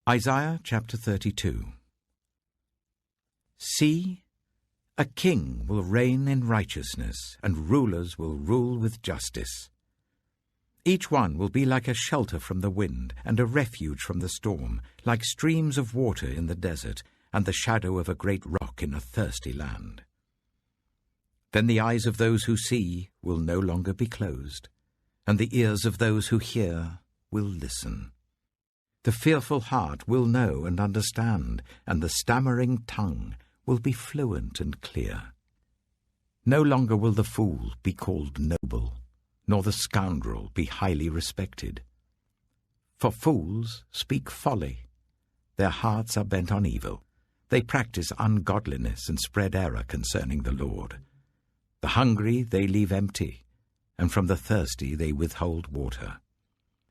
Isaiah chapter 32. See, a king will reign in righteousness, and rulers will rule with justice. Each one will be like a shelter from the wind, and a refuge from the storm, like streams of water in the desert, and the shadow of a great rock in a thirsty land. Then the eyes of those who see will no longer be closed, and the ears of those who hear will listen. The fearful heart will know and understand, and the stammering tongue will be fluent and clear. No longer will the fool be called noble, nor the scoundrel be highly respected. For fools speak folly. Their hearts are bent on evil. They practice ungodliness and spread error concerning the Lord. The hungry they leave empty, and from the thirsty they withhold water.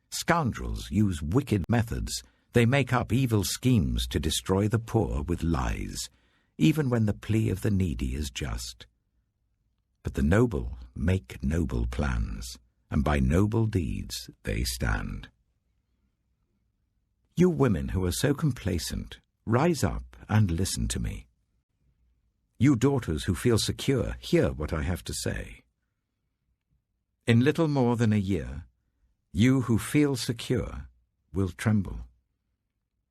Scoundrels use wicked methods. They make up evil schemes to destroy the poor with lies, even when the plea of the needy is just. But the noble make noble plans, and by noble deeds they stand. You women who are so complacent, rise up and listen to me. You daughters who feel secure, hear what I have to say. In little more than a year, you who feel secure will tremble.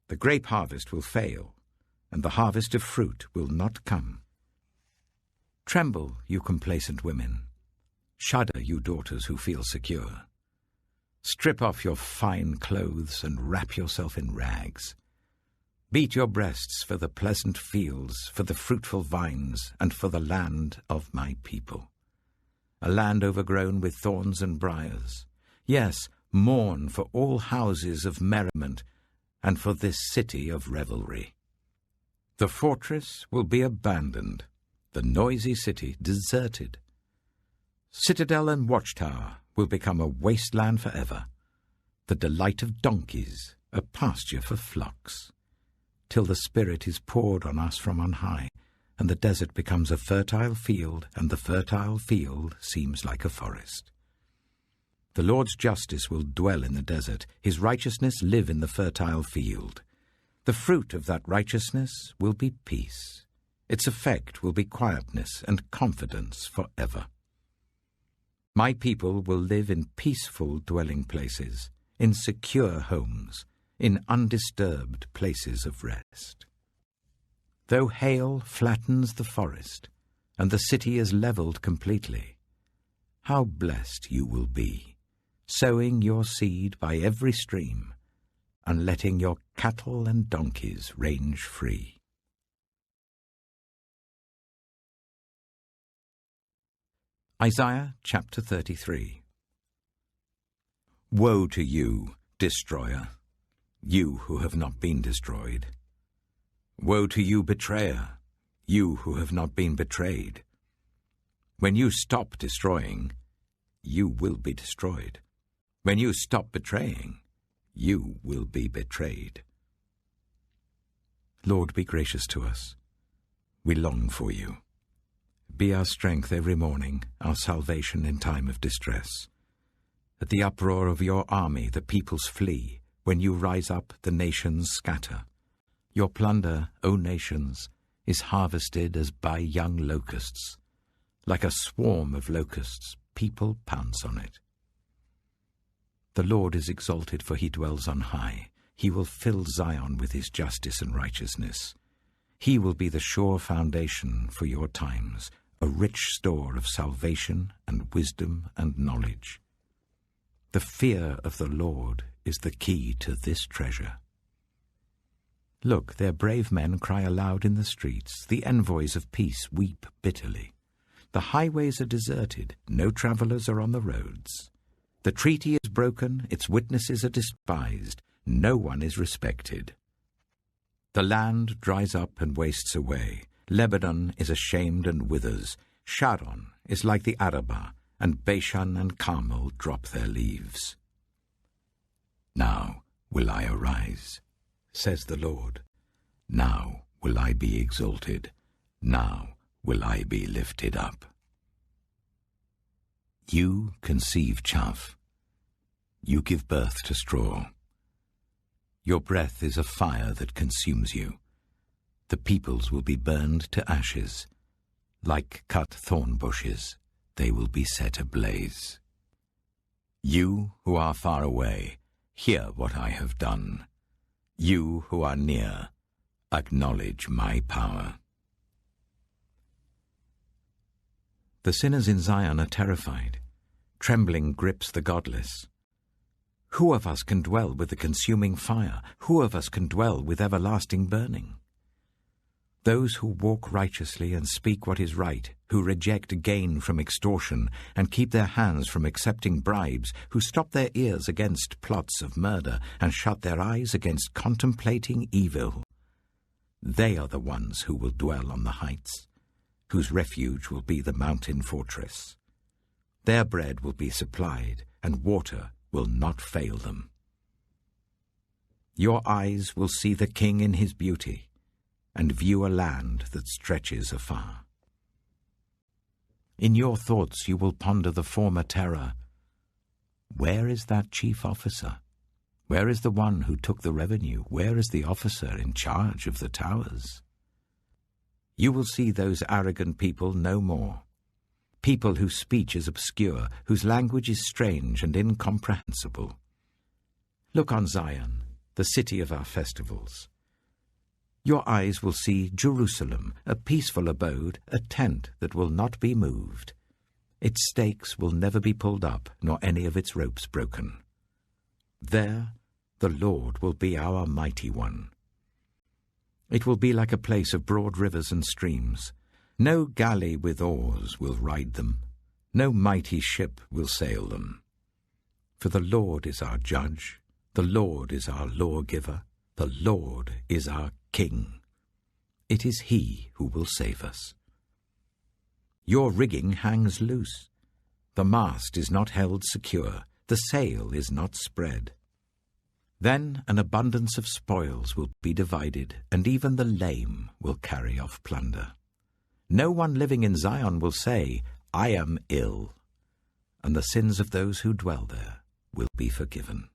The grape harvest will fail, and the harvest of fruit will not come. Tremble, you complacent women. Shudder, you daughters who feel secure. Strip off your fine clothes and wrap yourself in rags. Beat your breasts for the pleasant fields, for the fruitful vines, and for the land of my people, a land overgrown with thorns and briars. Yes, mourn for all houses of merriment, and for this city of revelry. The fortress will be abandoned, the noisy city deserted. Citadel and watchtower will become a wasteland forever, the delight of donkeys, a pasture for flocks, till the Spirit is poured on us from on high, and the desert becomes a fertile field, and the fertile field seems like a forest. The Lord's justice will dwell in the desert, his righteousness live in the fertile field. The fruit of that righteousness will be peace. Its effect will be quietness and confidence forever. My people will live in peaceful dwelling places, in secure homes, in undisturbed places of rest. Though hail flattens the forest, and the city is leveled completely, how blessed you will be, sowing your seed by every stream, and letting your cattle and donkeys range free. Isaiah chapter 33. Woe to you, destroyer, you who have not been destroyed. Woe to you, betrayer, you who have not been betrayed. When you stop destroying, you will be destroyed. When you stop betraying, you will be betrayed. Lord, be gracious to us. We long for you. Be our strength every morning, our salvation in time of distress. At the uproar of your army the peoples flee. When you rise up, the nations scatter. Your plunder, O nations, is harvested as by young locusts. Like a swarm of locusts, people pounce on it. The Lord is exalted, for he dwells on high. He will fill Zion with his justice and righteousness. He will be the sure foundation for your times, a rich store of salvation and wisdom and knowledge. The fear of the Lord is the key to this treasure. Look, their brave men cry aloud in the streets. The envoys of peace weep bitterly. The highways are deserted. No travelers are on the roads. The treaty is broken. Its witnesses are despised. No one is respected. The land dries up and wastes away. Lebanon is ashamed and withers. Sharon is like the Arabah, and Bashan and Carmel drop their leaves. Now will I arise, says the Lord. Now will I be exalted. Now will I be lifted up. You conceive chaff. You give birth to straw. Your breath is a fire that consumes you. The peoples will be burned to ashes. Like cut thorn bushes, they will be set ablaze. You who are far away, hear what I have done. You who are near, acknowledge my power. The sinners in Zion are terrified. Trembling grips the godless. Who of us can dwell with the consuming fire? Who of us can dwell with everlasting burning? Those who walk righteously and speak what is right, who reject gain from extortion and keep their hands from accepting bribes, who stop their ears against plots of murder and shut their eyes against contemplating evil. They are the ones who will dwell on the heights, whose refuge will be the mountain fortress. Their bread will be supplied, and water will not fail them. Your eyes will see the King in his beauty, and view a land that stretches afar. In your thoughts you will ponder the former terror. Where is that chief officer? Where is the one who took the revenue? Where is the officer in charge of the towers? You will see those arrogant people no more. People whose speech is obscure, whose language is strange and incomprehensible. Look on Zion, the city of our festivals. Your eyes will see Jerusalem, a peaceful abode, a tent that will not be moved. Its stakes will never be pulled up, nor any of its ropes broken. There the Lord will be our mighty one. It will be like a place of broad rivers and streams. No galley with oars will ride them. No mighty ship will sail them. For the Lord is our judge, the Lord is our lawgiver, the Lord is our King. It is he who will save us. Your rigging hangs loose. The mast is not held secure. The sail is not spread. Then an abundance of spoils will be divided, and even the lame will carry off plunder. No one living in Zion will say, I am ill, and the sins of those who dwell there will be forgiven.